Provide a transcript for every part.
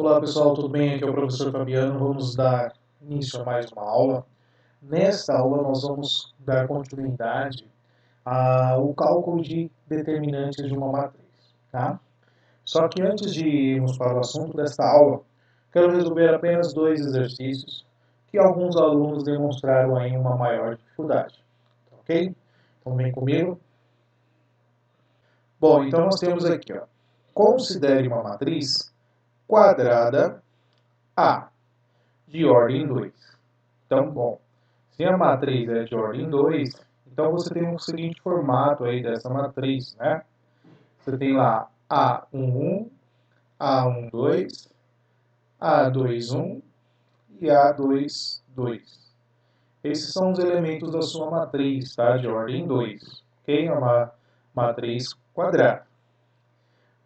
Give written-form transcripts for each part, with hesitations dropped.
Olá pessoal, tudo bem? Aqui é o professor Fabiano. Vamos dar início a mais uma aula. Nesta aula nós vamos dar continuidade ao cálculo de determinantes de uma matriz. Tá? Só que antes de irmos para o assunto desta aula, quero resolver apenas dois exercícios que alguns alunos demonstraram aí uma maior dificuldade. Ok? Então vem comigo. Bom, então nós temos aqui, ó, considere uma matriz quadrada A de ordem 2. Então, bom, se a matriz é de ordem 2, então você tem o seguinte formato aí dessa matriz, né? Você tem lá A11, A12, A21 e A22. Esses são os elementos da sua matriz, tá? De ordem 2, ok? É uma matriz quadrada.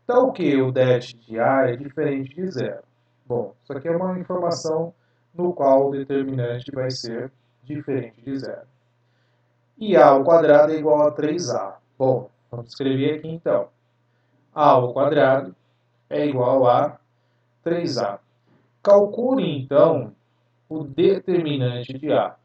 Então, o que? O det de A é diferente de zero. Bom, isso aqui é uma informação no qual o determinante vai ser diferente de zero. E A ao quadrado é igual a 3A. Bom, vamos escrever aqui então. A ao quadrado é igual a 3A. Calcule então o determinante de A.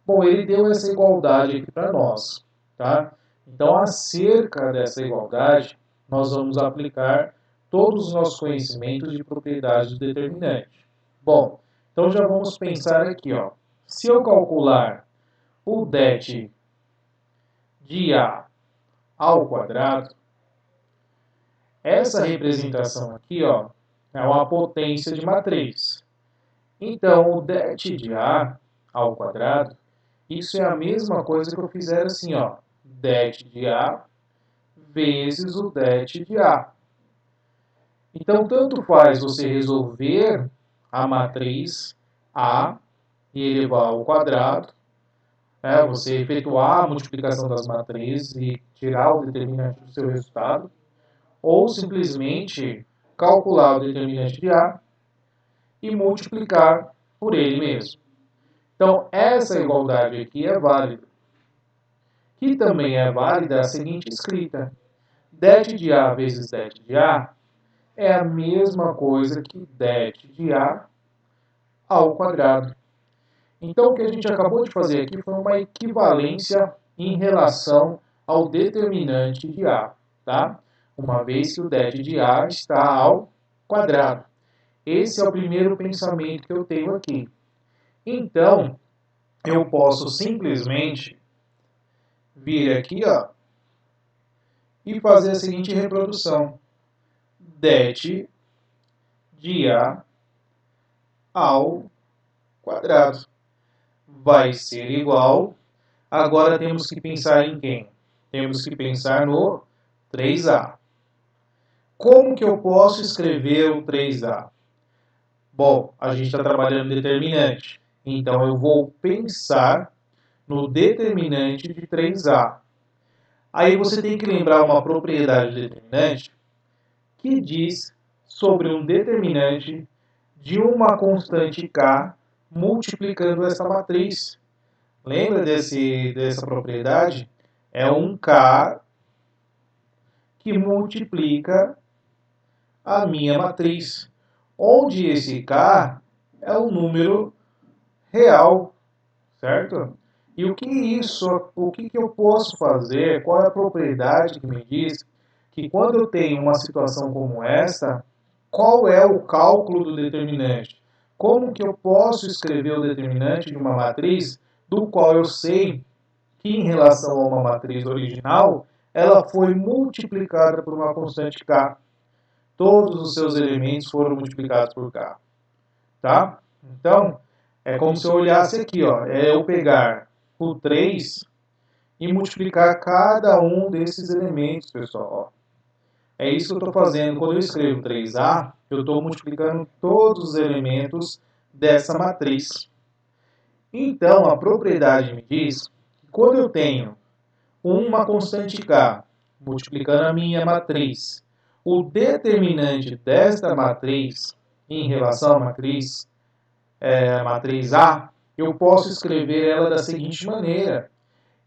Bom, ele deu essa igualdade aqui para nós, tá? Então, acerca dessa igualdade, nós vamos aplicar todos os nossos conhecimentos de propriedades do determinante. Bom, então já vamos pensar aqui, ó. Se eu calcular o det de A ao quadrado, essa representação aqui, ó, é uma potência de matriz. Então, o det de A ao quadrado, isso é a mesma coisa que eu fizer assim, ó, det de A vezes o det de A. Então, tanto faz você resolver a matriz A e elevar ao quadrado, né, você efetuar a multiplicação das matrizes e tirar o determinante do seu resultado, ou simplesmente calcular o determinante de A e multiplicar por ele mesmo. Então, essa igualdade aqui é válida. Que também é válida a seguinte escrita. Det de A vezes det de A é a mesma coisa que det de A ao quadrado. Então, o que a gente acabou de fazer aqui foi uma equivalência em relação ao determinante de A, tá? Uma vez que o det de A está ao quadrado. Esse é o primeiro pensamento que eu tenho aqui. Então, eu posso simplesmente vir aqui, ó, e fazer a seguinte reprodução. Det de A ao quadrado vai ser igual. Agora temos que pensar em quem? Temos que pensar no 3A. Como que eu posso escrever o 3A? Bom, a gente está trabalhando determinante. Então, eu vou pensar no determinante de 3A. Aí você tem que lembrar uma propriedade do determinante que diz sobre um determinante de uma constante K multiplicando essa matriz. Lembra dessa propriedade? É um K que multiplica a minha matriz, onde esse K é um número real, certo? E o que eu posso fazer, qual é a propriedade que me diz que quando eu tenho uma situação como esta, qual é o cálculo do determinante? Como que eu posso escrever o determinante de uma matriz do qual eu sei que em relação a uma matriz original, ela foi multiplicada por uma constante K. Todos os seus elementos foram multiplicados por K. Tá? Então, é como se eu olhasse aqui, ó, é eu pegar o 3 e multiplicar cada um desses elementos, pessoal. Ó. É isso que eu estou fazendo. Quando eu escrevo 3A, eu estou multiplicando todos os elementos dessa matriz. Então, a propriedade me diz que quando eu tenho uma constante K multiplicando a minha matriz, o determinante desta matriz em relação à matriz A, eu posso escrever ela da seguinte maneira.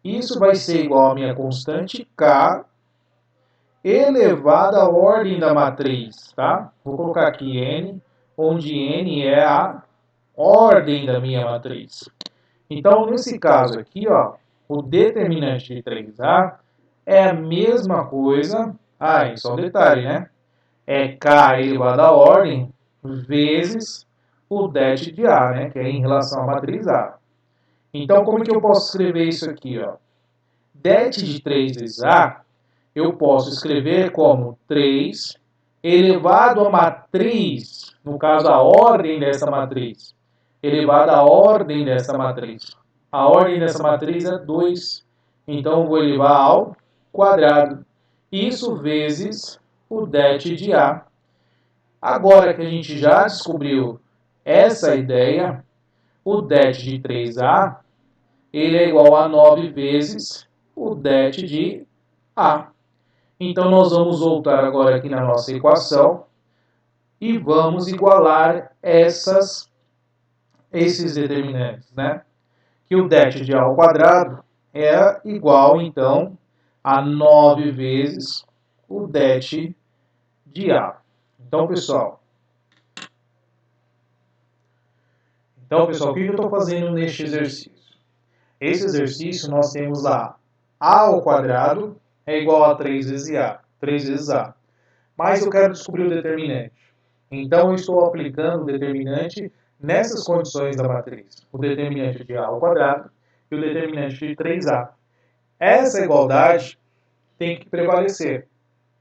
Isso vai ser igual a minha constante K elevada à ordem da matriz, tá? Vou colocar aqui N, onde n é a ordem da minha matriz. Então, nesse caso aqui, ó, o determinante de 3A é a mesma coisa, e só um detalhe, né? É k elevado à ordem vezes o det de A, né? Que é em relação à matriz A. Então, como é que eu posso escrever isso aqui, ó? Det de 3 vezes A, eu posso escrever como 3 elevado à matriz, no caso, a ordem dessa matriz, elevado à ordem dessa matriz. A ordem dessa matriz é 2, então eu vou elevar ao quadrado. Isso vezes o det de A. Agora que a gente já descobriu essa ideia, o det de 3A ele é igual a 9 vezes o det de A. Então, nós vamos voltar agora aqui na nossa equação e vamos igualar esses determinantes, né? Que o det de A ao quadrado é igual, então, a 9 vezes o det de A. Então, pessoal, o que eu estou fazendo neste exercício? Esse exercício nós temos lá A ao quadrado é igual a 3 vezes A. 3 vezes A. Mas eu quero descobrir o determinante. Então, eu estou aplicando o determinante nessas condições da matriz. O determinante de A ao quadrado e o determinante de 3A. Essa igualdade tem que prevalecer.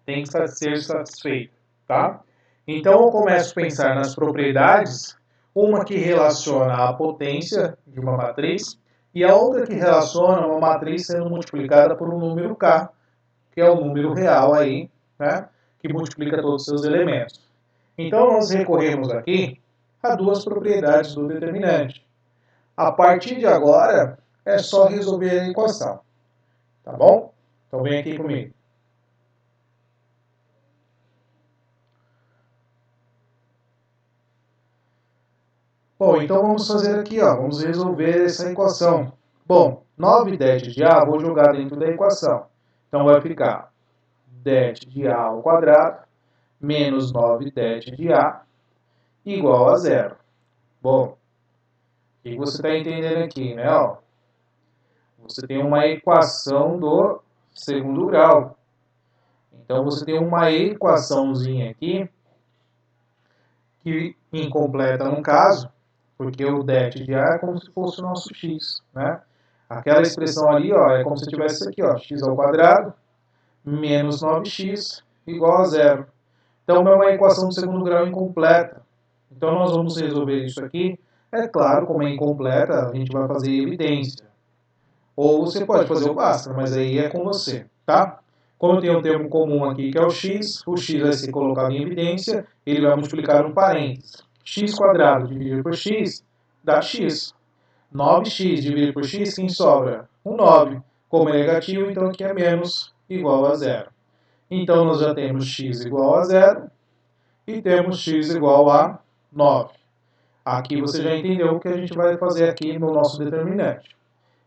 Tem que ser satisfeita. Tá? Então, eu começo a pensar nas propriedades. Uma que relaciona a potência de uma matriz e a outra que relaciona uma matriz sendo multiplicada por um número k, que é o número real aí, né, que multiplica todos os seus elementos. Então, nós recorremos aqui a duas propriedades do determinante. A partir de agora, é só resolver a equação. Tá bom? Então, vem aqui comigo. Bom, então vamos fazer aqui, ó, vamos resolver essa equação. Bom, 9 det de A, vou jogar dentro da equação. Então, vai ficar det de A ao quadrado menos 9 det de A igual a zero. Bom, o que você está entendendo aqui, né? Ó, você tem uma equação do segundo grau. Então, você tem uma equaçãozinha aqui, que incompleta no caso, porque o det de A é como se fosse o nosso x, né? Aquela expressão ali, ó, é como se tivesse isso aqui, ó, x ao quadrado menos 9x igual a zero. Então, é uma equação do segundo grau incompleta. Então, nós vamos resolver isso aqui. É claro, como é incompleta, a gente vai fazer evidência. Ou você pode fazer o básico, mas aí é com você, tá? Como eu tenho um termo comum aqui, que é o x vai ser colocado em evidência, ele vai multiplicar um parênteses. X quadrado dividido por x dá x. 9x dividido por x, quem sobra? Um 9. Como é negativo, então aqui é menos igual a zero. Então, nós já temos x igual a zero e temos x igual a 9. Aqui você já entendeu o que a gente vai fazer aqui no nosso determinante.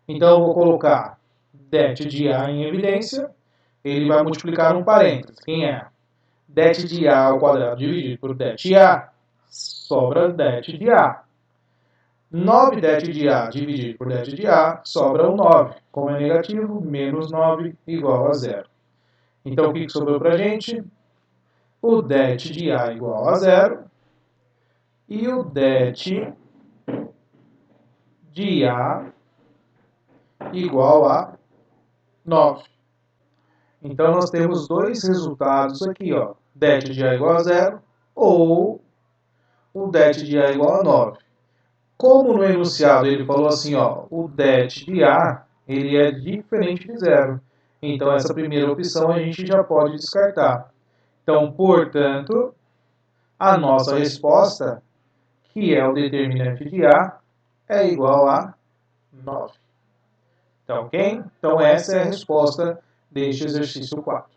Então, eu vou colocar det de A em evidência, ele vai multiplicar um parênteses. Quem é? Det de A ao quadrado dividido por det de A, sobra det de A. 9 det de A dividido por det de A, sobra o 9. Como é negativo, menos 9 igual a zero. Então, o que sobrou para a gente? O det de A igual a zero e o det de A igual a 9. Então, nós temos dois resultados aqui, ó. Det de A igual a zero ou o det de A igual a 9. Como no enunciado ele falou assim, ó, o det de A ele é diferente de zero. Então, essa primeira opção a gente já pode descartar. Então, portanto, a nossa resposta, que é o determinante de A, é igual a 9. Tá ok? Então, essa é a resposta deste exercício 4.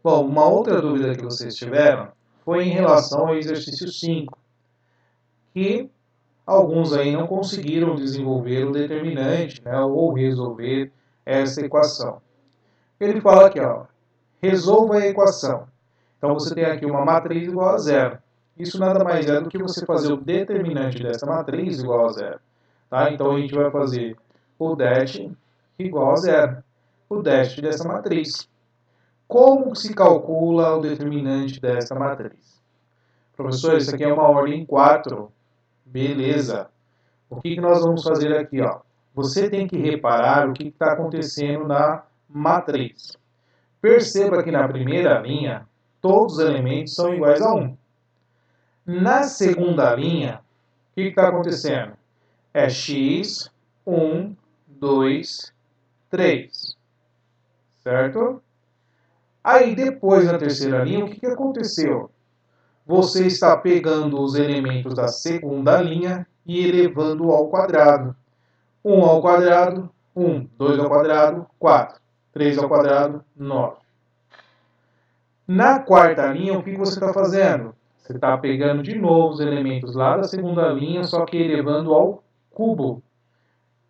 Bom, uma outra dúvida que vocês tiveram foi em relação ao exercício 5, que alguns aí não conseguiram desenvolver o determinante, né, ou resolver essa equação. Ele fala aqui, ó, resolva a equação. Então, você tem aqui uma matriz igual a zero. isso nada mais é do que você fazer o determinante dessa matriz igual a zero. Tá? Então a gente vai fazer o det igual a zero. O det dessa matriz. Como se calcula o determinante dessa matriz? Professor, isso aqui é uma ordem 4. Beleza. O que nós vamos fazer aqui? Ó? Você tem que reparar o que está acontecendo na matriz. Perceba que na primeira linha, todos os elementos são iguais a 1. Na segunda linha, o que está acontecendo? É x, 1, 2, 3. Certo? Aí depois, na terceira linha, o que aconteceu? Você está pegando os elementos da segunda linha e elevando ao quadrado. 1 ao quadrado, 1. 2 ao quadrado, 4. 3 ao quadrado, 9. Na quarta linha, o que você está fazendo? Você está pegando de novo os elementos lá da segunda linha, só que elevando ao cubo.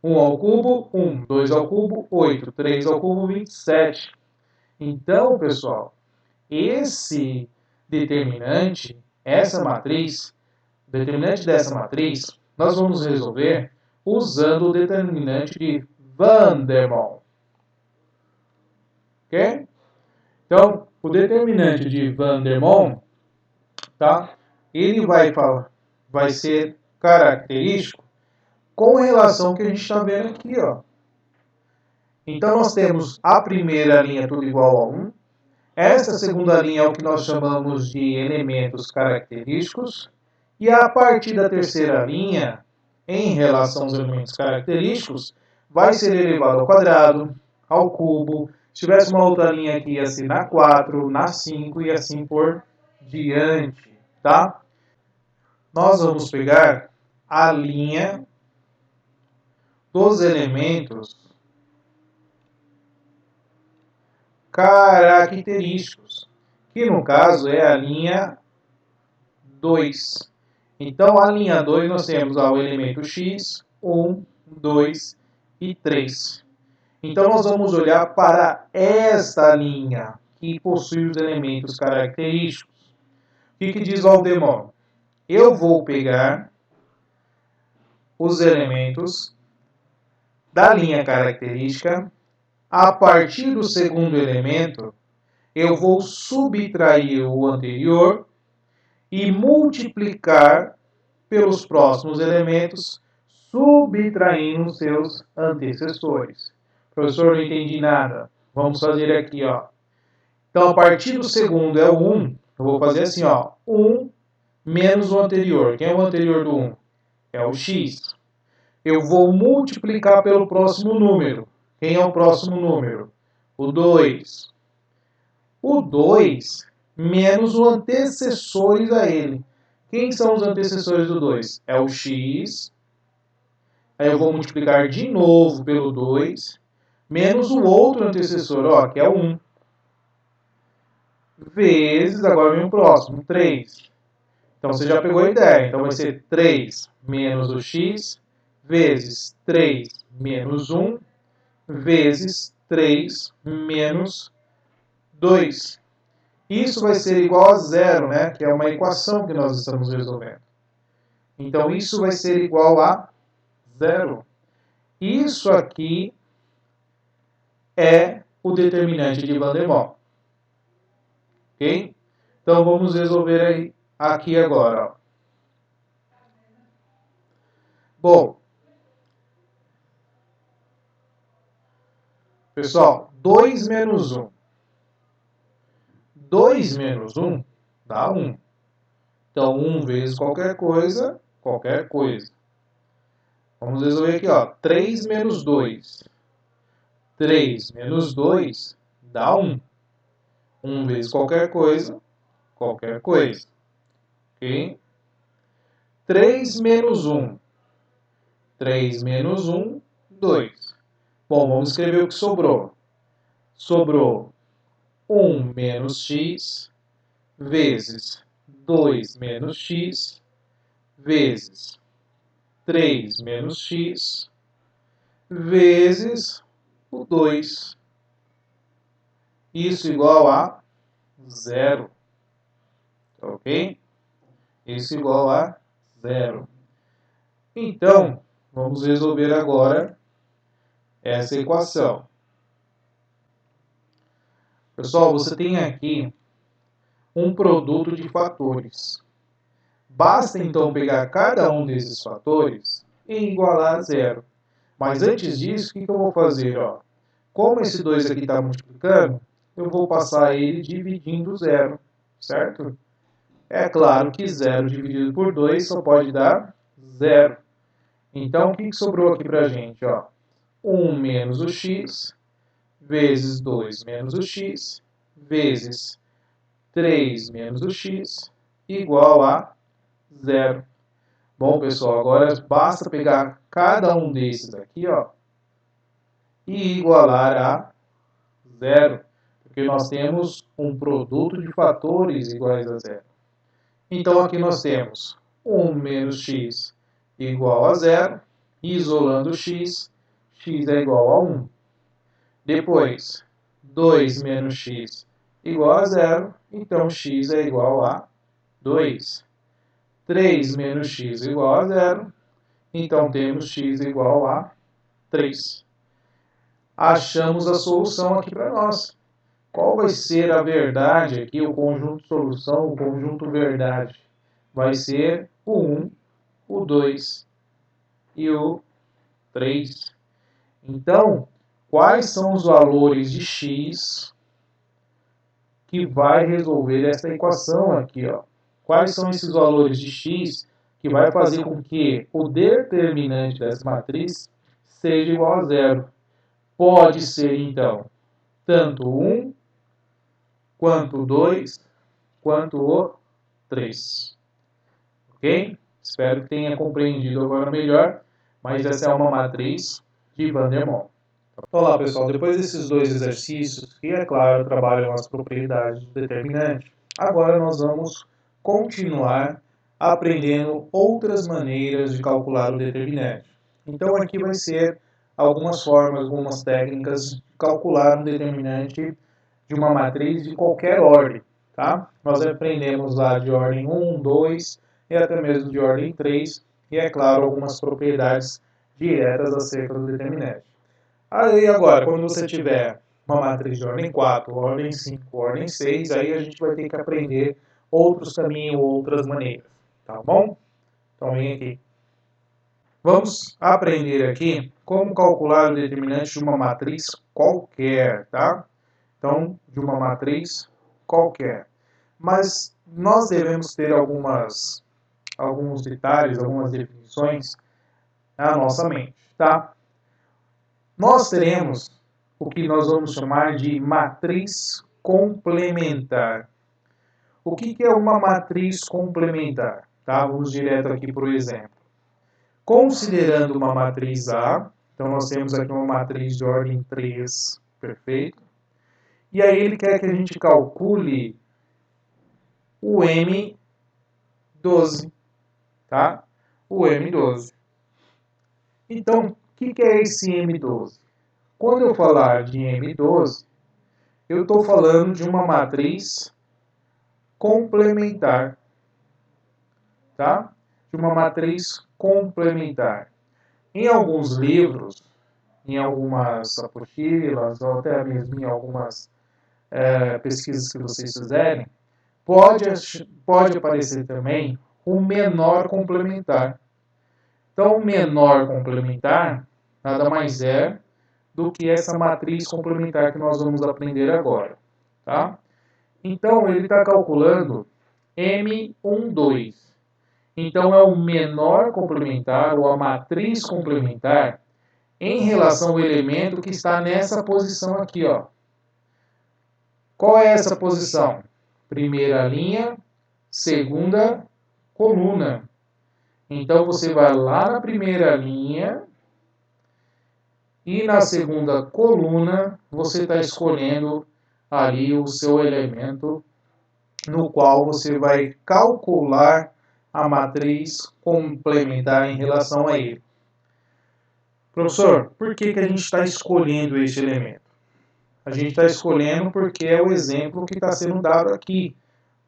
1 ao cubo, 1. 2 ao cubo, 8. 3 ao cubo, 27. Então, pessoal, esse determinante, essa matriz, o determinante dessa matriz, nós vamos resolver usando o determinante de Van der Waals. Ok? Então, o determinante de Van der Waals, tá? Ele vai ser característico com relação ao que a gente está vendo aqui, ó. Então, nós temos a primeira linha tudo igual a 1. Esta segunda linha é o que nós chamamos de elementos característicos. E a partir da terceira linha, em relação aos elementos característicos, vai ser elevado ao quadrado, ao cubo. Se tivesse uma outra linha aqui, ia ser na 4, na 5 e assim por diante, tá? Nós vamos pegar a linha dos elementos característicos, que no caso é a linha 2. Então, a linha 2 nós temos o elemento x, 1, 2 e 3. Então, nós vamos olhar para esta linha, que possui os elementos característicos. O que diz Valdemar? Eu vou pegar os elementos da linha característica. A partir do segundo elemento, eu vou subtrair o anterior e multiplicar pelos próximos elementos, subtraindo seus antecessores. Professor, não entendi nada. Vamos fazer aqui, ó. Então, a partir do segundo é o 1. Eu vou fazer assim, ó. 1 menos o anterior. Quem é o anterior do 1? É o x. Eu vou multiplicar pelo próximo número. Quem é o próximo número? O 2. O 2 menos os antecessores a ele. Quem são os antecessores do 2? É o x. Aí eu vou multiplicar de novo pelo 2, menos o outro antecessor, ó, que é o 1. Vezes, agora vem o próximo, 3. Então você já pegou a ideia. Então vai ser 3 menos o x, vezes 3 menos 1, vezes 3 menos 2. Isso vai ser igual a zero, né? Que é uma equação que nós estamos resolvendo. Então, isso vai ser igual a zero. Isso aqui é o determinante de Van der Waals. Ok? Então, vamos resolver aqui agora. Ó. Bom, pessoal, 2 menos 1. 2 menos 1 dá 1. Então, 1 vezes qualquer coisa, qualquer coisa. Vamos resolver aqui, ó. 3 menos 2. 3 menos 2 dá 1. 1 vezes qualquer coisa, qualquer coisa. Ok? 3 menos 1. 3 menos 1, 2. Bom, vamos escrever o que sobrou. Sobrou 1 menos x vezes 2 menos x vezes 3 menos x vezes o 2. Isso igual a zero. Ok? Isso igual a 0. Então, vamos resolver agora essa equação. Pessoal, você tem aqui um produto de fatores. Basta então pegar cada um desses fatores e igualar a 0. Mas antes disso, o que eu vou fazer? Ó? Como esse 2 aqui está multiplicando, eu vou passar ele dividindo 0, certo? É claro que 0 dividido por 2 só pode dar 0. Então, o que sobrou aqui para a gente? Ó? 1 menos o x, vezes 2 menos o x, vezes 3 menos o x, igual a 0. Bom, pessoal, agora basta pegar cada um desses aqui, ó, e igualar a 0, porque nós temos um produto de fatores iguais a 0. Então, aqui nós temos 1 menos x igual a 0, e isolando x é igual a 1. Depois, 2 menos x igual a 0, então x é igual a 2. 3 menos x igual a 0, então temos x igual a 3. Achamos a solução aqui para nós. Qual vai ser a verdade aqui, o conjunto solução, o conjunto verdade? Vai ser o 1, o 2 e o 3. Então, quais são os valores de x que vai resolver essa equação aqui, ó? Quais são esses valores de x que vai fazer com que o determinante dessa matriz seja igual a 0? Pode ser, então, tanto o 1, quanto o 2, quanto o 3. Ok? Espero que tenha compreendido agora melhor, mas essa é uma matriz de Van der Waals. Olá, pessoal. Depois desses dois exercícios, que, é claro, trabalham as propriedades do determinante, agora nós vamos continuar aprendendo outras maneiras de calcular o determinante. Então, aqui vai ser algumas formas, algumas técnicas de calcular um determinante de uma matriz de qualquer ordem. Tá? Nós aprendemos lá de ordem 1, 2 e até mesmo de ordem 3, e, é claro, algumas propriedades diretas acerca do determinante. Aí agora, quando você tiver uma matriz de ordem 4, ordem 5, ordem 6, aí a gente vai ter que aprender outros caminhos, outras maneiras, tá bom? Então vem aqui. Vamos aprender aqui como calcular o determinante de uma matriz qualquer, tá? Então, de uma matriz qualquer. Mas nós devemos ter alguns detalhes, algumas definições na nossa mente, tá? Nós teremos o que nós vamos chamar de matriz complementar. O que é uma matriz complementar? Tá? Vamos direto aqui para o exemplo. Considerando uma matriz A, então nós temos aqui uma matriz de ordem 3, perfeito? E aí ele quer que a gente calcule o M12, tá? O M12. Então, o que é esse M12? Quando eu falar de M12, eu estou falando de uma matriz complementar, tá? De uma matriz complementar. Em alguns livros, em algumas apostilas, ou até mesmo em algumas pesquisas que vocês fizerem, pode aparecer também o menor complementar. Então, o menor complementar nada mais é do que essa matriz complementar que nós vamos aprender agora, tá? Então, ele está calculando M12. Então, é o menor complementar, ou a matriz complementar, em relação ao elemento que está nessa posição aqui, ó. Qual é essa posição? Primeira linha, segunda coluna. Então, você vai lá na primeira linha e na segunda coluna você está escolhendo ali o seu elemento no qual você vai calcular a matriz complementar em relação a ele. Professor, por que a gente está escolhendo este elemento? A gente está escolhendo porque é o exemplo que está sendo dado aqui.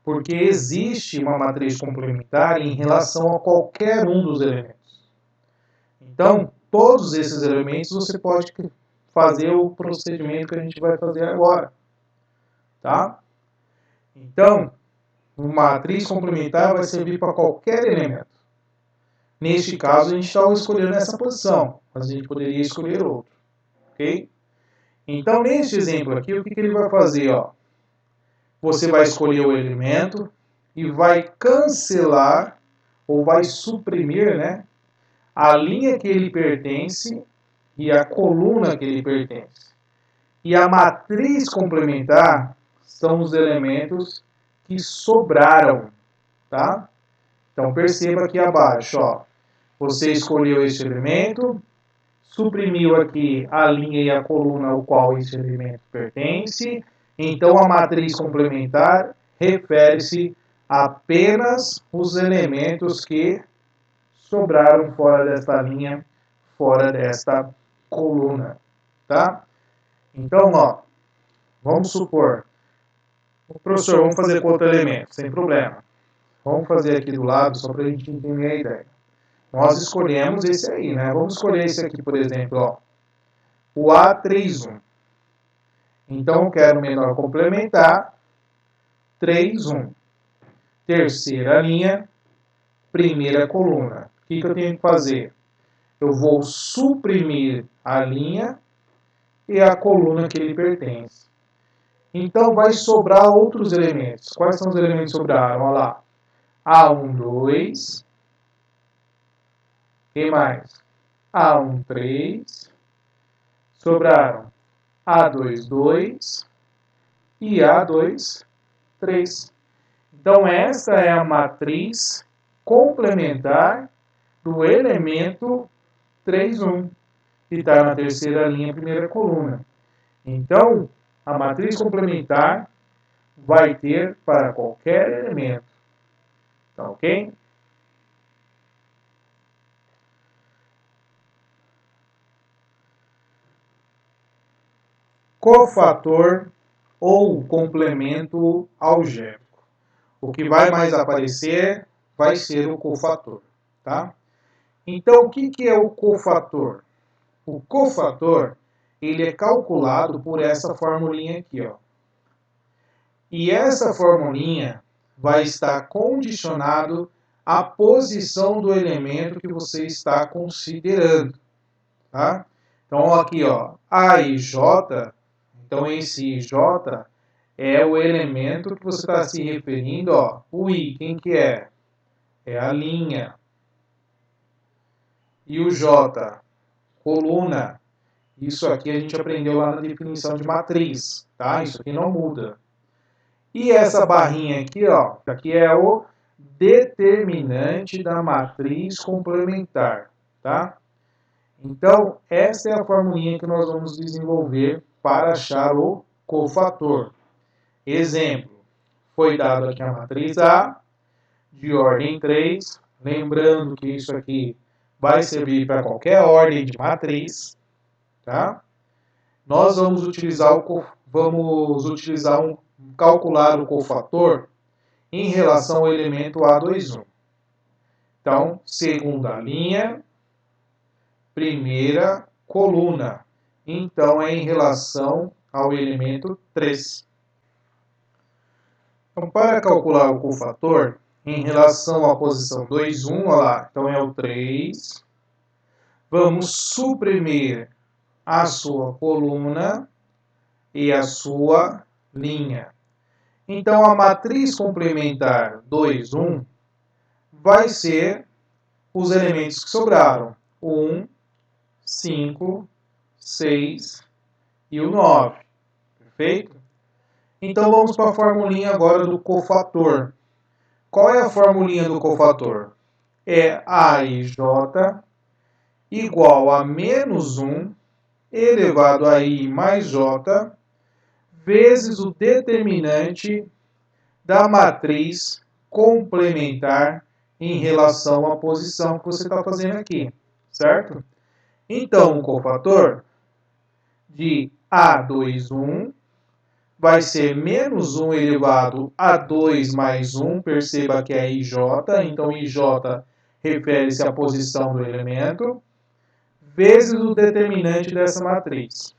Porque existe uma matriz complementar em relação a qualquer um dos elementos. Então, todos esses elementos você pode fazer o procedimento que a gente vai fazer agora. Tá? Então, uma matriz complementar vai servir para qualquer elemento. Neste caso, a gente estava escolhendo essa posição, mas a gente poderia escolher outro. Ok? Então, neste exemplo aqui, o que ele vai fazer? Ó? Você vai escolher o elemento e vai cancelar, ou vai suprimir, né, a linha que ele pertence e a coluna que ele pertence. E a matriz complementar são os elementos que sobraram, tá? Então perceba aqui abaixo, ó, você escolheu este elemento, suprimiu aqui a linha e a coluna ao qual esse elemento pertence, então a matriz complementar refere-se apenas os elementos que sobraram fora desta linha, fora desta coluna, tá? Então, ó, vamos supor, professor, vamos fazer com outro elemento, sem problema. Vamos fazer aqui do lado, só para a gente entender a ideia. Nós escolhemos esse aí, né? Vamos escolher esse aqui, por exemplo, ó, o A31. Então, eu quero menor complementar, 31. Terceira linha, primeira coluna. O que eu tenho que fazer? Eu vou suprimir a linha e a coluna que lhe pertence. Então, vai sobrar outros elementos. Quais são os elementos que sobraram? Olha lá. A12. Quem mais? A13. Sobraram A22 e A23. Então, essa é a matriz complementar do elemento 31, que está na terceira linha, primeira coluna. Então, a matriz complementar vai ter para qualquer elemento. Tá ok? Cofator ou complemento algébrico. O que vai mais aparecer vai ser o cofator. Tá? Então, o que é o cofator? O cofator, ele é calculado por essa formulinha aqui, ó. E essa formulinha vai estar condicionado à posição do elemento que você está considerando, tá? Então, aqui, ó, A e J, então esse J é o elemento que você está se referindo, ó, o I, quem que é? É a linha. E o J, coluna. Isso aqui a gente aprendeu lá na definição de matriz, tá? Isso aqui não muda. E essa barrinha aqui, ó, aqui é o determinante da matriz complementar, tá? Então, essa é a formulinha que nós vamos desenvolver para achar o cofator. Exemplo, foi dado aqui a matriz A, de ordem 3, lembrando que isso aqui vai servir para qualquer ordem de matriz, tá? Nós vamos utilizar calcular o cofator em relação ao elemento A21. Então, segunda linha, primeira coluna. Então, é em relação ao elemento 3. Então, para calcular o cofator, em relação à posição 2, 1, olha lá, então é o 3. Vamos suprimir a sua coluna e a sua linha. Então, a matriz complementar 2, 1 vai ser os elementos que sobraram. 1, 5, 6 e o 9. Perfeito? Então, vamos para a formulinha agora do cofator. Qual é a formulinha do cofator? É A e J igual a menos 1 elevado a I mais J vezes o determinante da matriz complementar em relação à posição que você está fazendo aqui, certo? Então, o cofator de A21 vai ser menos 1 elevado a 2 mais 1, perceba que é IJ, então IJ refere-se à posição do elemento, vezes o determinante dessa matriz.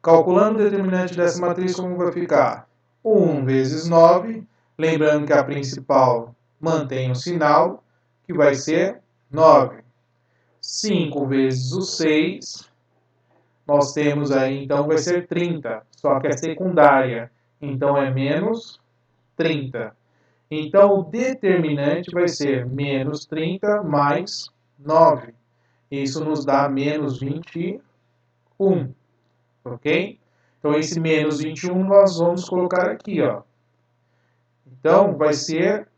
Calculando o determinante dessa matriz, como vai ficar? 1 vezes 9, lembrando que a principal mantém o sinal, que vai ser 9. 5 vezes o 6, nós temos aí, então, vai ser 30, só que é secundária, então é menos 30. Então, o determinante vai ser menos 30 mais 9. Isso nos dá menos 21, ok? Então, esse menos 21 nós vamos colocar aqui, ó. Então, vai ser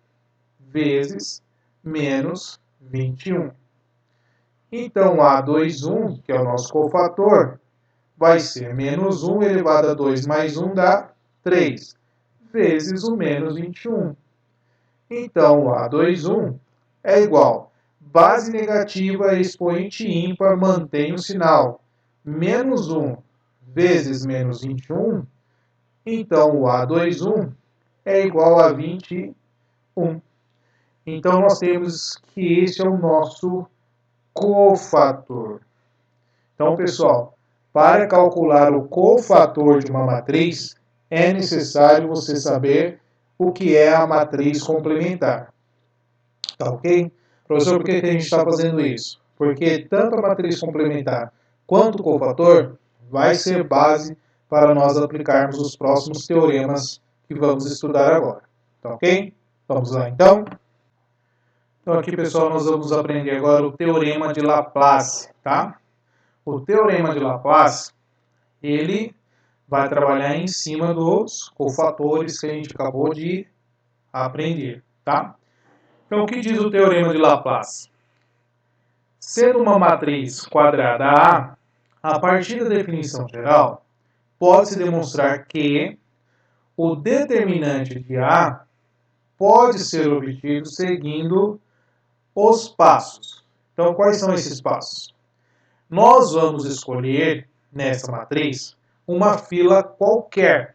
vezes menos 21. Então, A21, que é o nosso cofator, vai ser menos 1 elevado a 2 mais 1 dá 3, vezes o menos 21. Então, o A21 é igual. Base negativa expoente ímpar mantém o sinal. Menos 1 vezes menos 21. Então, o A21 é igual a 21. Então, nós temos que esse é o nosso cofator. Então, pessoal, para calcular o cofator de uma matriz, é necessário você saber o que é a matriz complementar. Tá ok? Professor, por que a gente está fazendo isso? Porque tanto a matriz complementar quanto o cofator vai ser base para nós aplicarmos os próximos teoremas que vamos estudar agora. Tá ok? Vamos lá então? Então aqui, pessoal, nós vamos aprender agora o teorema de Laplace, tá? O teorema de Laplace, ele vai trabalhar em cima dos cofatores que a gente acabou de aprender, tá? Então, o que diz o teorema de Laplace? Sendo uma matriz quadrada A partir da definição geral, pode-se demonstrar que o determinante de A pode ser obtido seguindo os passos. Então, quais são esses passos? Nós vamos escolher, nessa matriz, uma fila qualquer.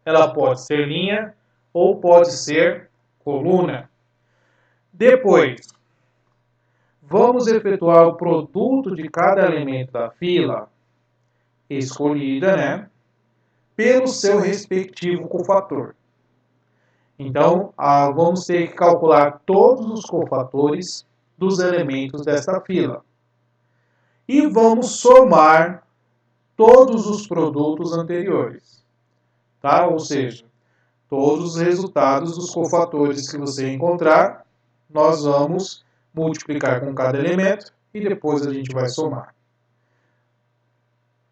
Ela pode ser linha ou pode ser coluna. Depois, vamos efetuar o produto de cada elemento da fila escolhida, né, pelo seu respectivo cofator. Então, vamos ter que calcular todos os cofatores dos elementos desta fila. E vamos somar todos os produtos anteriores. Tá? Ou seja, todos os resultados dos cofatores que você encontrar, nós vamos multiplicar com cada elemento e depois a gente vai somar.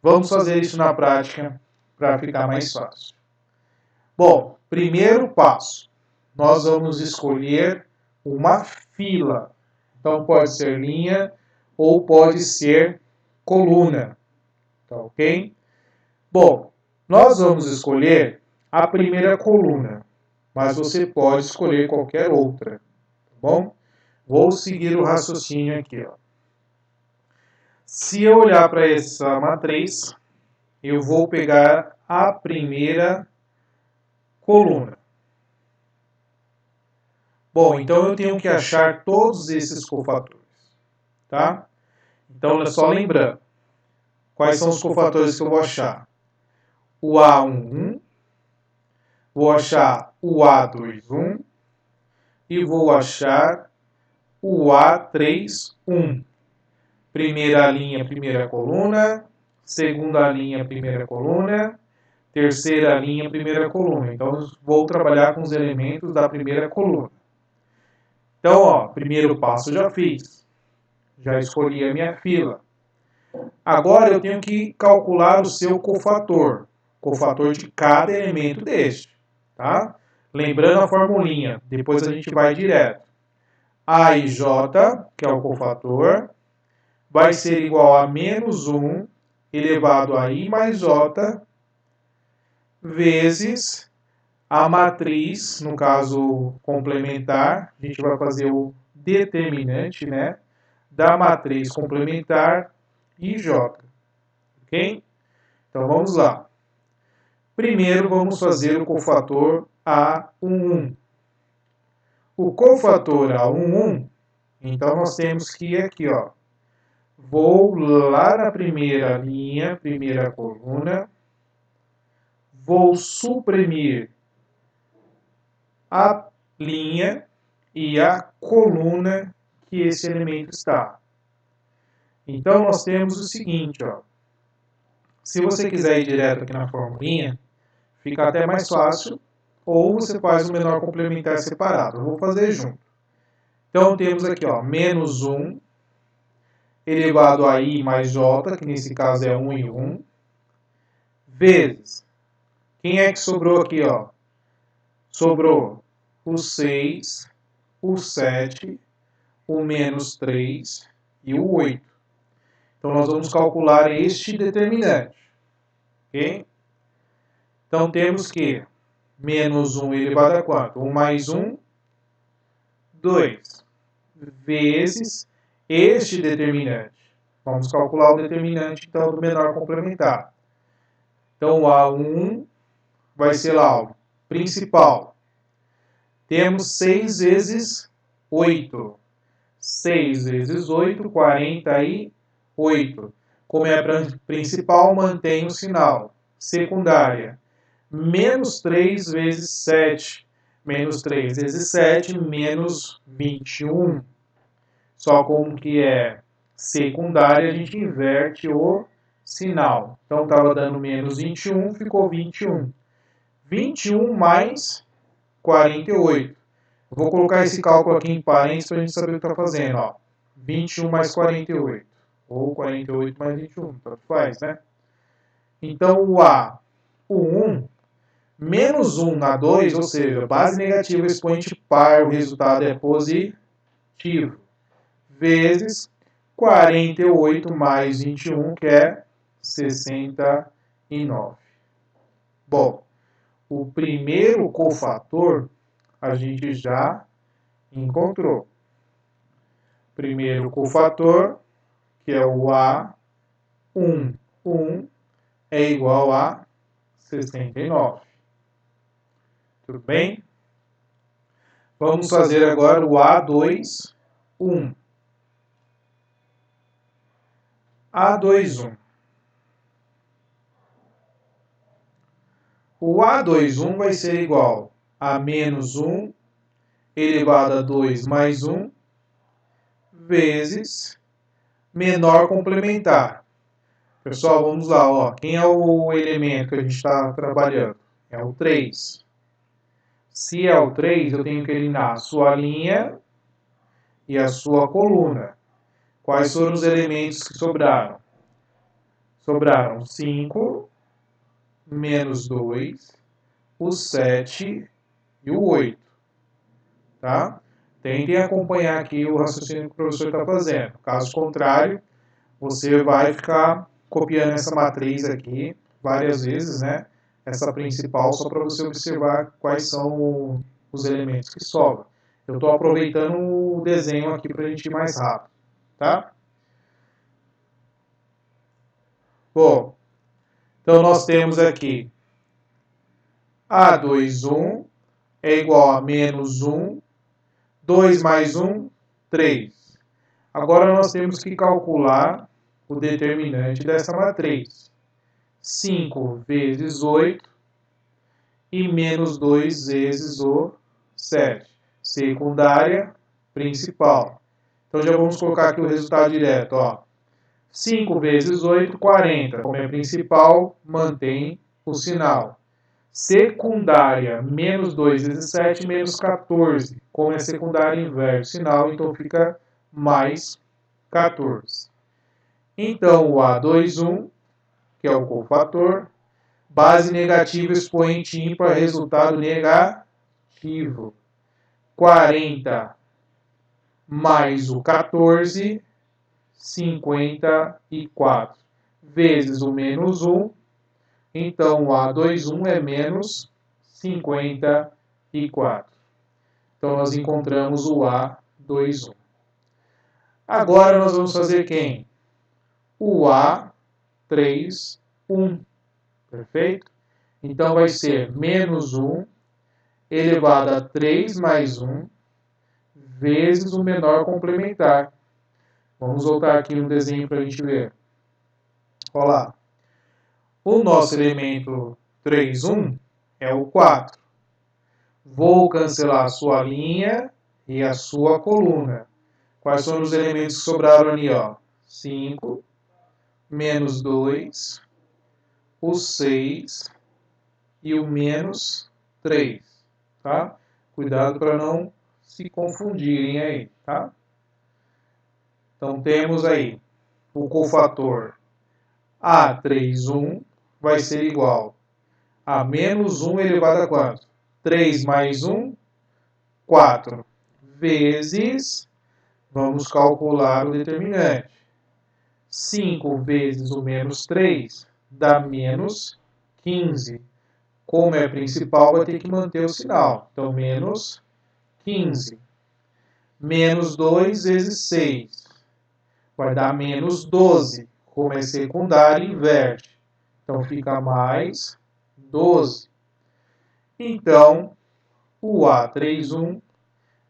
Vamos fazer isso na prática para ficar mais fácil. Bom, primeiro passo, nós vamos escolher uma fila. Então pode ser linha ou pode ser coluna. Tá ok? Bom, nós vamos escolher a primeira coluna, mas você pode escolher qualquer outra. Tá bom? Vou seguir o raciocínio aqui. Ó. Se eu olhar para essa matriz, eu vou pegar a primeira coluna. Bom, então eu tenho que achar todos esses cofatores, tá? Então, só lembrando, quais são os cofatores que eu vou achar? O A11, vou achar o A21 e vou achar o A31. Primeira linha, primeira coluna, segunda linha, primeira coluna, terceira linha, primeira coluna. Então, vou trabalhar com os elementos da primeira coluna. Então, ó, primeiro passo já fiz. Já escolhi a minha fila. Agora eu tenho que calcular o seu cofator. Cofator de cada elemento deste. Tá? Lembrando a formulinha. Depois a gente vai direto. A e J, que é o cofator, vai ser igual a menos 1 elevado a I mais J vezes a matriz, no caso complementar, a gente vai fazer o determinante, né, da matriz complementar IJ. Ok? Então vamos lá. Primeiro vamos fazer o cofator A11. O cofator A11, então nós temos que ir aqui, ó. Vou lá na primeira linha, primeira coluna, vou suprimir a linha e a coluna que esse elemento está. Então nós temos o seguinte, ó. Se você quiser ir direto aqui na formulinha, fica até mais fácil, ou você faz o menor complementar separado. Eu vou fazer junto. Então temos aqui, ó, menos 1 elevado a i mais j, que nesse caso é 1 e 1, vezes, quem é que sobrou aqui, ó? Sobrou o 6, o 7, o menos 3 e o 8. Então nós vamos calcular este determinante, ok? Então temos que menos 1 elevado a quanto? 1 mais 1, 2, vezes este determinante. Vamos calcular o determinante, então, do menor complementar. Então, o A1 vai ser lá o principal. Temos 6 vezes 8. 6 vezes 8, 48. Como é a principal, mantém o sinal. Secundária. Menos 3 vezes 7. Menos 3 vezes 7, menos 21. Só como que é secundária, a gente inverte o sinal. Então, estava dando menos 21, ficou 21. 21 mais 48. Vou colocar esse cálculo aqui em parênteses para a gente saber o que está fazendo. Ó. 21 mais 48. Ou 48 mais 21, tanto faz, né? Então, o A, o 1, menos 1 na 2, ou seja, base negativa, expoente par, o resultado é positivo. Vezes 48 mais 21, que é 69. Bom, o primeiro cofator a gente já encontrou. Primeiro cofator, que é o A11, é igual a 69. Tudo bem? Vamos fazer agora o A21. A21. O A21 vai ser igual a menos 1 elevado a 2 mais 1 vezes menor complementar. Pessoal, vamos lá. Ó. Quem é o elemento que a gente está trabalhando? É o 3. Se é o 3, eu tenho que eliminar a sua linha e a sua coluna. Quais foram os elementos que sobraram? Sobraram 5, menos 2, o 7 e o 8. Tá? Tentem acompanhar aqui o raciocínio que o professor está fazendo. Caso contrário, você vai ficar copiando essa matriz aqui várias vezes, né? Essa principal, só para você observar quais são os elementos que sobram. Eu estou aproveitando o desenho aqui para a gente ir mais rápido, tá? Bom, então nós temos aqui A21 é igual a menos 1, 2 mais 1, 3. Agora nós temos que calcular o determinante dessa matriz. 5 vezes 8 e menos 2 vezes o 7. Secundária, principal. Então já vamos colocar aqui o resultado direto. Ó. 5 vezes 8, 40. Como é principal, mantém o sinal. Secundária, menos 2 vezes 7, menos 14. Como é secundária, inverte o sinal, então fica mais 14. Então, o A21, que é o cofator, base negativa, expoente ímpar, resultado negativo. 40 mais o 14, 54. Vezes o menos 1, então o A21 é menos 54. Então nós encontramos o A21. Agora nós vamos fazer quem? O A31. Perfeito? Então, vai ser menos 1 elevado a 3 mais 1 vezes o menor complementar. Vamos voltar aqui no desenho para a gente ver. Olha lá. O nosso elemento 3, 1 é o 4. Vou cancelar a sua linha e a sua coluna. Quais foram os elementos que sobraram ali? 5, menos 2, o 6 e o menos 3. Tá? Cuidado para não se confundirem aí. Tá? Então, temos aí o cofator A31 vai ser igual a menos 1 elevado a quanto? 3 mais 1, 4, vezes, vamos calcular o determinante. 5 vezes o menos 3 dá menos 15. Como é principal, vai ter que manter o sinal. Então, menos 15. Menos 2 vezes 6 vai dar menos 12. Como é secundário, inverte. Então, fica mais 12. Então, o A31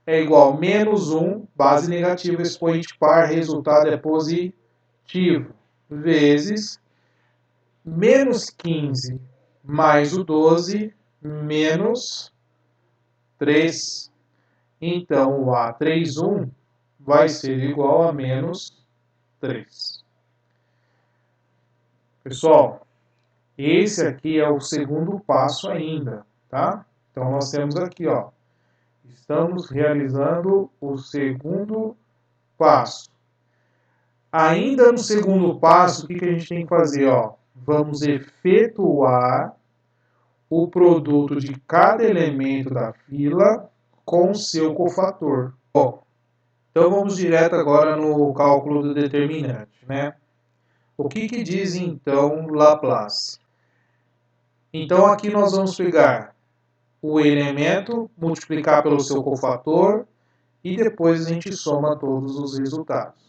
é igual a menos 1, base negativa, expoente par, resultado é positivo, vezes menos 15 mais o 12, menos 3. Então, o A31 vai ser igual a menos 3. Pessoal, esse aqui é o segundo passo ainda, tá? Então, nós temos aqui, estamos realizando o segundo passo. Ainda no segundo passo, o que a gente tem que fazer? Vamos efetuar o produto de cada elemento da fila com seu cofator. Bom, então vamos direto agora no cálculo do determinante, né? O que diz então Laplace? Então aqui nós vamos pegar o elemento, multiplicar pelo seu cofator e depois a gente soma todos os resultados.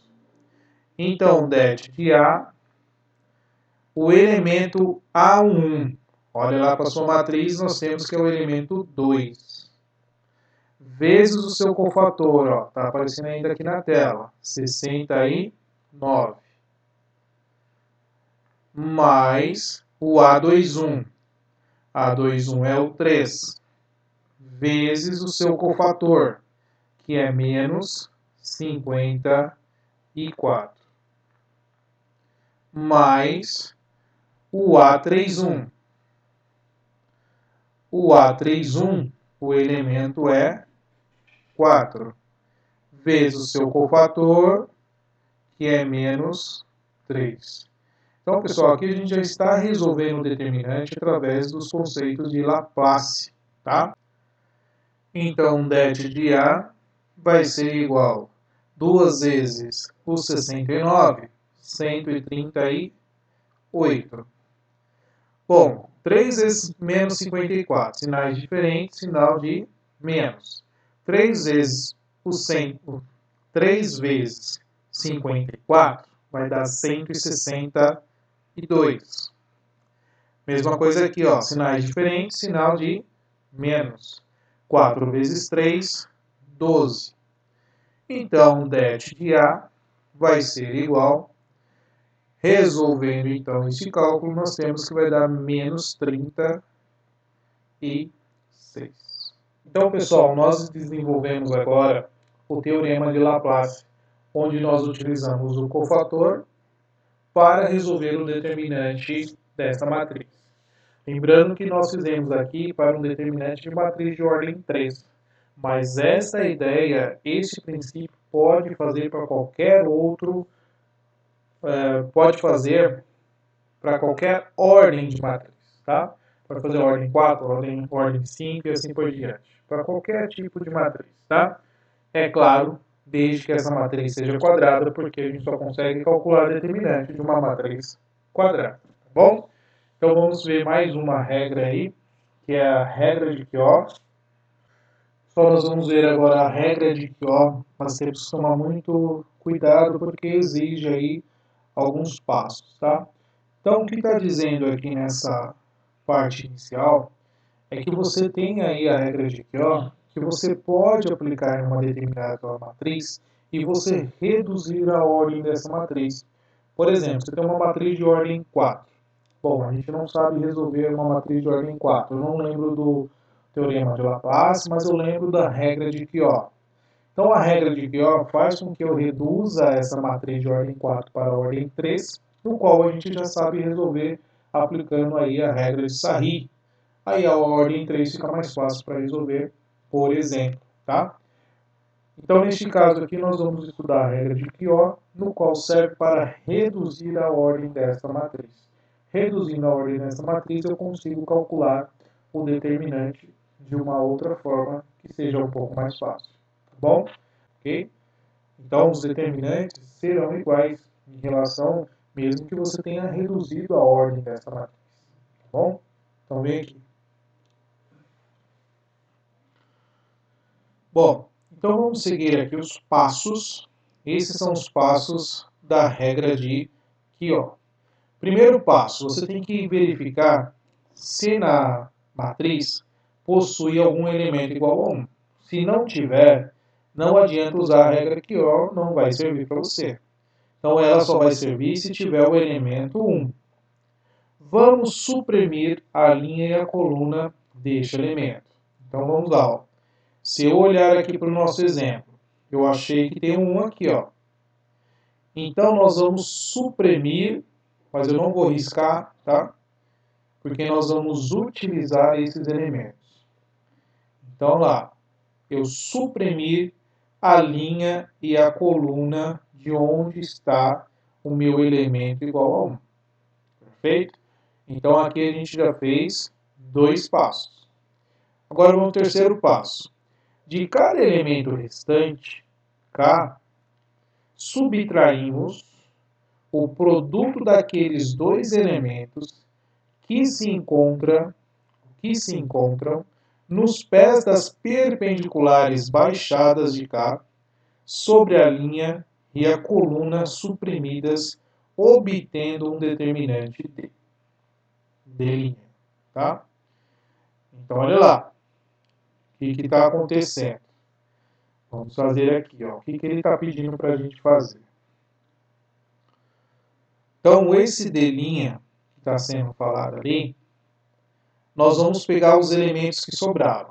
Então, det de A, o elemento A1, olha lá para a sua matriz, nós temos que é o elemento 2, vezes o seu cofator, está aparecendo ainda aqui na tela, 69, mais o A21. A21 é o 3, vezes o seu cofator, que é menos 54, mais o A31. O A31, o elemento é 4, vezes o seu cofator, que é menos 3. Então, pessoal, aqui a gente já está resolvendo o determinante através dos conceitos de Laplace, tá? Então, det de A vai ser igual a 2 vezes o 69, 138. Bom, 3 vezes menos 54, sinais diferentes, sinal de menos. 3 vezes o 100, 3 vezes 54 vai dar 162. Mesma coisa aqui, sinais diferentes, sinal de menos. 4 vezes 3, 12. Então, det de A vai ser igual, resolvendo então este cálculo, nós temos que vai dar menos 36. Então, pessoal, nós desenvolvemos agora o teorema de Laplace, onde nós utilizamos o cofator para resolver o determinante desta matriz. Lembrando que nós fizemos aqui para um determinante de matriz de ordem 3. Mas esta ideia, este princípio, pode fazer para qualquer outro, pode fazer para qualquer ordem de matriz, tá? Para fazer ordem 4, ordem 5 e assim por diante. Para qualquer tipo de matriz, tá? É claro, desde que essa matriz seja quadrada, porque a gente só consegue calcular o determinante de uma matriz quadrada, tá bom? Então vamos ver mais uma regra aí, que é a regra de Kyo. Só nós vamos ver agora a regra de Kyo, mas temos que tomar muito cuidado porque exige aí alguns passos, tá? Então o que está dizendo aqui nessa parte inicial é que você tem aí a regra de QO, que você pode aplicar em uma determinada matriz e você reduzir a ordem dessa matriz. Por exemplo, você tem uma matriz de ordem 4. Bom, a gente não sabe resolver uma matriz de ordem 4. Eu não lembro do teorema de Laplace, mas eu lembro da regra de QO. Então, a regra de QO faz com que eu reduza essa matriz de ordem 4 para a ordem 3, no qual a gente já sabe resolver aplicando aí a regra de Sarri. Aí a ordem 3 fica mais fácil para resolver, por exemplo, tá? Então, neste caso aqui, nós vamos estudar a regra de QO, no qual serve para reduzir a ordem desta matriz. Reduzindo a ordem desta matriz, eu consigo calcular o determinante de uma outra forma que seja um pouco mais fácil. Tá bom? Ok? Então, os determinantes serão iguais em relação, mesmo que você tenha reduzido a ordem dessa matriz. Tá bom? Então, vem aqui. Bom, então vamos seguir aqui os passos. Esses são os passos da regra de QO. Primeiro passo, você tem que verificar se na matriz possui algum elemento igual a 1. Se não tiver, não adianta usar a regra QO, não vai servir para você. Então ela só vai servir se tiver o elemento 1. Vamos suprimir a linha e a coluna deste elemento. Então vamos lá. Ó. Se eu olhar aqui para o nosso exemplo, eu achei que tem um 1 aqui. Ó. Então nós vamos suprimir, mas eu não vou riscar, tá? Porque nós vamos utilizar esses elementos. Então lá, eu suprimir a linha e a coluna de onde está o meu elemento igual a 1. Perfeito? Então aqui a gente já fez 2 passos. Agora vamos ao terceiro passo. De cada elemento restante, K, subtraímos o produto daqueles 2 elementos que se encontram nos pés das perpendiculares baixadas de K sobre a linha e a coluna suprimidas, obtendo um determinante D. Linha, tá? Então, olha lá. O que está acontecendo? Vamos fazer aqui, ó. O que ele está pedindo para a gente fazer? Então, esse D' que está sendo falado ali, nós vamos pegar os elementos que sobraram.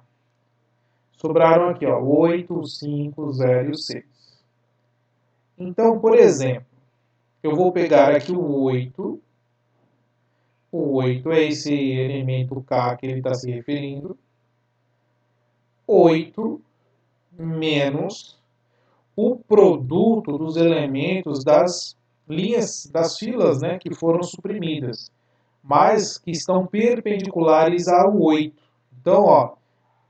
Sobraram aqui, ó, 8, 5, 0 e o 6. Então, por exemplo, eu vou pegar aqui o 8. O 8 é esse elemento K que ele está se referindo. 8 menos o produto dos elementos das linhas, das filas, né, que foram suprimidas, mas que estão perpendiculares ao 8. Então, ó,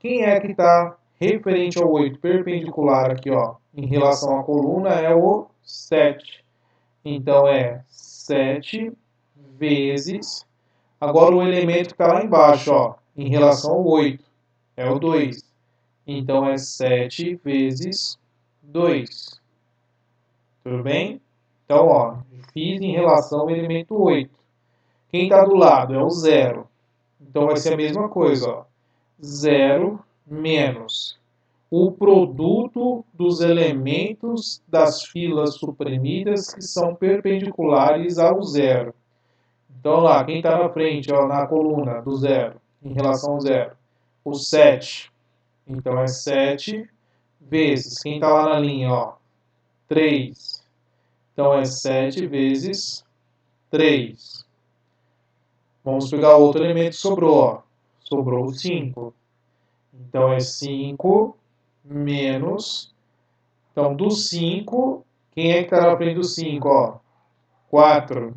quem é que está referente ao 8, perpendicular aqui, ó, em relação à coluna, é o 7. Então, é 7 vezes... Agora, o elemento que está lá embaixo, ó, em relação ao 8, é o 2. Então, é 7 vezes 2. Tudo bem? Então, ó, fiz em relação ao elemento 8. Quem está do lado é o 0. Então, vai ser a mesma coisa, ó. 0 menos o produto dos elementos das filas suprimidas que são perpendiculares ao 0. Então, lá, quem está na frente, ó, na coluna do 0, em relação ao 0? O 7. Então, é 7 vezes, quem está lá na linha, ó, 3. Então, é 7 vezes 3. Vamos pegar outro elemento que sobrou, ó. Sobrou o 5. Então, é 5 menos... Então, do 5, quem é que está na frente do 5, ó? 4.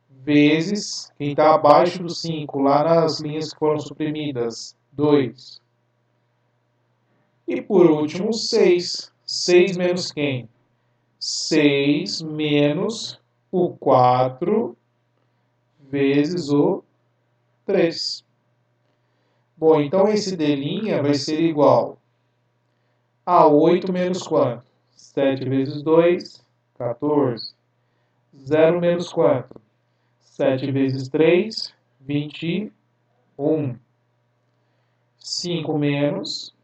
Vezes, quem está abaixo do 5, lá nas linhas que foram suprimidas, 2. E por último, 6. 6 menos quem? 6 menos o 4 vezes o 3. Bom, então esse D' vai ser igual a 8 menos quanto? 7 vezes 2, 14. 0 menos quanto? 7 vezes 3, 21. 5 menos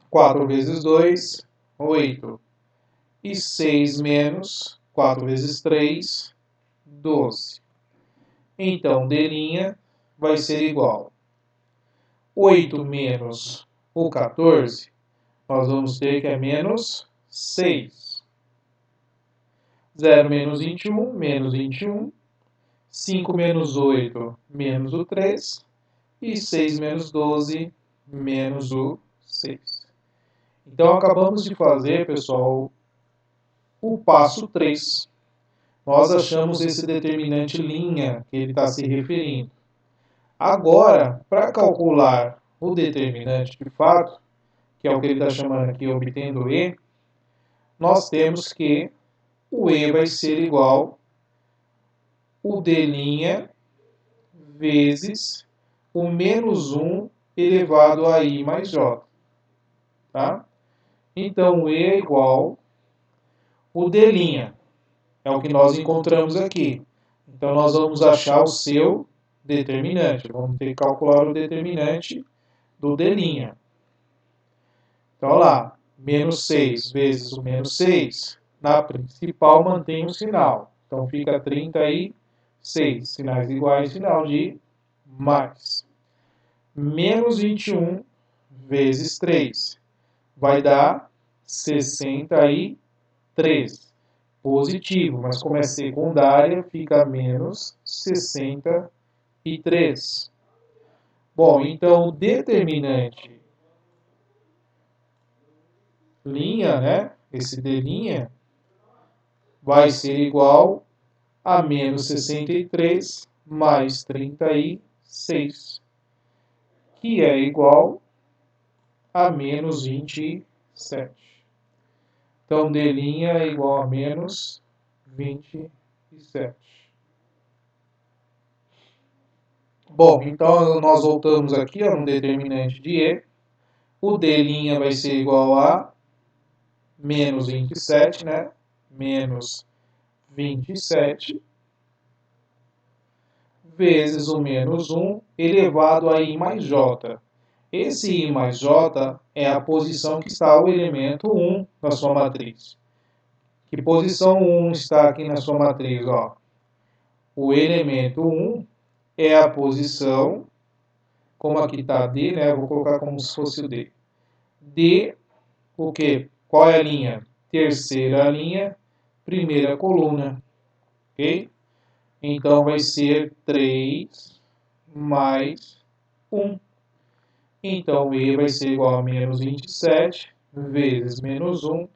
4 vezes 2, 8. E 6 menos 4 vezes 3, 12. Então, D' vai ser igual. 8 menos o 14, nós vamos ter que é menos 6. 0 menos 21, menos 21. 5 menos 8, menos o 3. E 6 menos 12, menos o 6. Então, acabamos de fazer, pessoal, o passo 3. Nós achamos esse determinante linha que ele está se referindo. Agora, para calcular o determinante de fato, que é o que ele está chamando aqui, obtendo E, nós temos que o E vai ser igual o D' vezes o menos 1 elevado a I mais J. Tá? Então, o E é igual o D', é o que nós encontramos aqui. Então, nós vamos achar o seu determinante. Vamos ter que calcular o determinante do D'. Então, olha lá, menos 6 vezes o menos 6, na principal mantém o sinal. Então, fica 36, sinais iguais, sinal de mais. Menos 21 vezes 3 vai dar 63. Positivo, mas como é secundária, fica menos 63. Bom, então o determinante linha, né? Esse D' vai ser igual a menos 63 mais 36, que é igual a menos 27. Então, D' é igual a menos 27. Bom, então nós voltamos aqui no determinante de E. O D' vai ser igual a menos 27, né? Menos 27 vezes o menos 1 elevado a I mais J. Esse I mais J é a posição que está o elemento 1 na sua matriz. Que posição 1 está aqui na sua matriz? Ó? O elemento 1 é a posição, como aqui está D, né? Eu vou colocar como se fosse o D. D, o quê? Qual é a linha? Terceira linha, primeira coluna. Ok? Então, vai ser 3 mais 1. Então, E vai ser igual a menos 27 vezes menos 1.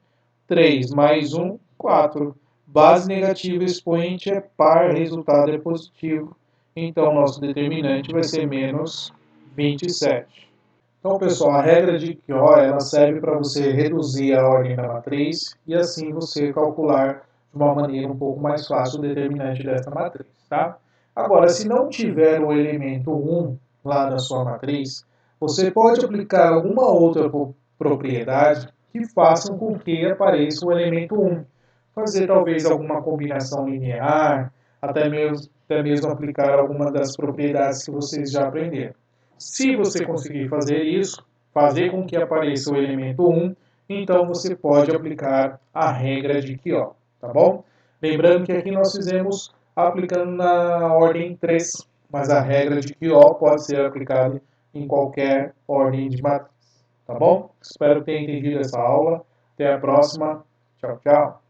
3 mais 1, 4. Base negativa, expoente é par, resultado é positivo. Então, nosso determinante vai ser menos 27. Então, pessoal, a regra de Kyo, ela serve para você reduzir a ordem da matriz e assim você calcular de uma maneira um pouco mais fácil o determinante dessa matriz, tá? Agora, se não tiver o elemento 1 lá na sua matriz, você pode aplicar alguma outra propriedade que façam com que apareça o elemento 1. Fazer talvez alguma combinação linear, até mesmo aplicar alguma das propriedades que vocês já aprenderam. Se você conseguir fazer isso, fazer com que apareça o elemento 1, então você pode aplicar a regra de Kyo, tá bom? Lembrando que aqui nós fizemos aplicando na ordem 3, mas a regra de Kyo pode ser aplicada em qualquer ordem de matriz, tá bom? Espero que tenha entendido essa aula. Até a próxima. Tchau, tchau.